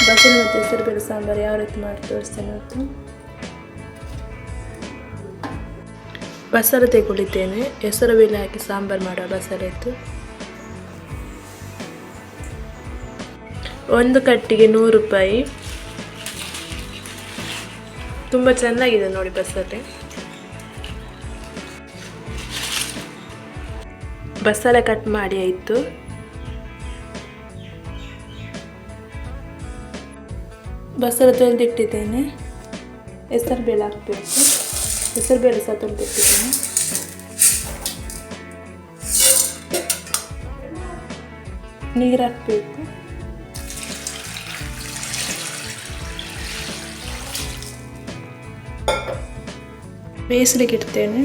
ಬಸಳೆ ಮತ್ತು ಹೆಸರುಬೇಳೆ ಸಾಂಬಾರು ಯಾವ ರೀತಿ ಮಾಡಿ ತೋರಿಸ್ತೇನೆ ಇವತ್ತು. ಬಸಳೆ ತೆಗೊಳ್ಳಿದ್ದೇನೆ. ಹೆಸರುಬೇಳೆ ಹಾಕಿ ಸಾಂಬಾರು ಮಾಡುವ ಬಸಳೆದ್ದು. ಒಂದು ಕಟ್ಟಿಗೆ 100 ರೂಪಾಯಿ. ತುಂಬ ಚೆನ್ನಾಗಿದೆ ನೋಡಿ ಬಸಳೆ. ಬಸಳೆ ಕಟ್ ಮಾಡಿ ಆಯಿತು. ಬಸಳೆ ತೊಳೆದಿಟ್ಟಿದ್ದೇನೆ. ಹೆಸರುಬೇಳೆ ಹಾಕಬೇಕು. ಹೆಸರುಬೇಳೆ ಸಹ ತೊಳೆದಿಟ್ಟಿದ್ದೇನೆ. ನೀರು ಹಾಕಬೇಕು. ಬೇಯಿಸಲಿಕ್ಕೆ ಇಡ್ತೇನೆ.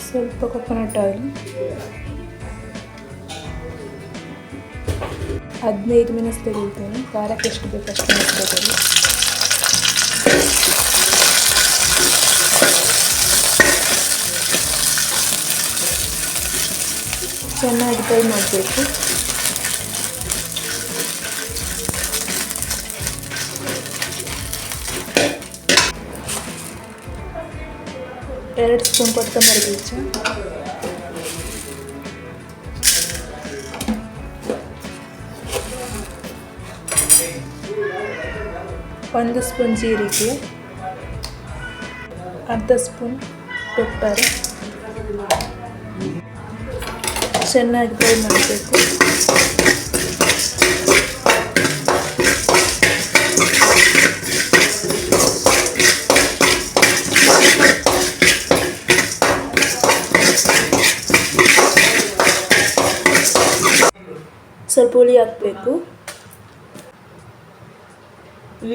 ಸ್ವಲ್ಪ ಕೊಕೊನಟ್ ಆಯಿಲ್ 15 ಮೆಣಸು ತೆಗಿತೇನೆ. ಖಾರಕ್ಕೆ ಎಷ್ಟು ಬೇಕು ಅಷ್ಟು ಮೆಣಸು ತಗೊಳ್ಳಿ. ಚೆನ್ನಾಗಿ ಫ್ರೈ ಮಾಡಬೇಕು. ಎರಡು ಸ್ಪೂನ್ ಕೊತ್ತಂಬರಿ ಬೀಜ, ಒಂದು ಸ್ಪೂನ್ ಜೀರಿಗೆ, ಅರ್ಧ ಸ್ಪೂನ್ ಪೆಪ್ಪರ್. ಚೆನ್ನಾಗಿ ಫ್ರೈ ಮಾಡಬೇಕು. ಸ್ವಲ್ಪ ಹುಳಿ ಹಾಕಬೇಕು.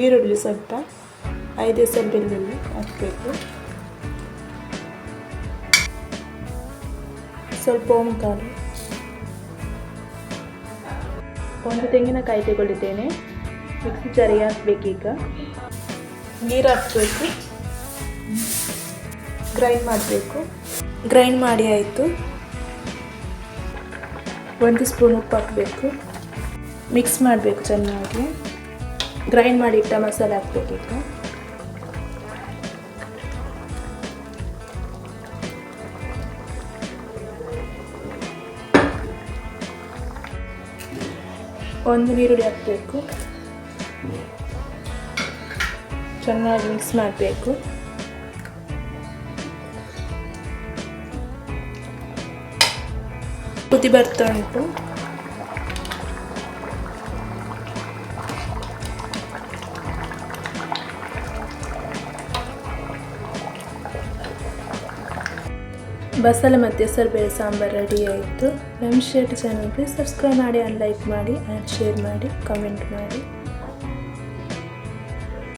ಈರುಳ್ಳಿ ಸ್ವಲ್ಪ 5 ಎಸಳು ಬೆಳ್ಳುಳ್ಳಿ ಹಾಕಬೇಕು. ಸ್ವಲ್ಪ ಓಂಕಾಳು, ಒಂದು ತೆಂಗಿನಕಾಯಿ ತಗೊಳ್ಳಿದ್ದೇನೆ. ಮಿಕ್ಸಿ ಜಾರಿಗೆ ಹಾಕಬೇಕೀಗ. ನೀರು ಹಾಕಬೇಕು. ಗ್ರೈಂಡ್ ಮಾಡಬೇಕು. ಗ್ರೈಂಡ್ ಮಾಡಿ ಆಯಿತು. 1 ಸ್ಪೂನ್ ಉಪ್ಪು ಹಾಕಬೇಕು. ಮಿಕ್ಸ್ ಮಾಡಬೇಕು ಚೆನ್ನಾಗಿ. ಗ್ರೈಂಡ್ ಮಾಡಿ ಇಟ್ಟ ಮಸಾಲೆ ಹಾಕಬೇಕೀಗ. ಒಂದು ಈರುಳ್ಳಿ ಹಾಕಬೇಕು. ಚೆನ್ನಾಗಿ ಮಿಕ್ಸ್ ಮಾಡಬೇಕು. ಕುದಿ ಬರ್ತಾ ಉಂಟು. ಬಸಳೆ ಮತ್ತು ಹೆಸರುಬೇಳೆ ಸಾಂಬಾರು ರೆಡಿ ಆಯಿತು. ನಮ್ಮ ಚಾನಲ್ಗೆ ಸಬ್ಸ್ಕ್ರೈಬ್ ಮಾಡಿ, ಲೈಕ್ ಮಾಡಿ, ಆ್ಯಂಡ್ ಶೇರ್ ಮಾಡಿ, ಕಮೆಂಟ್ ಮಾಡಿ.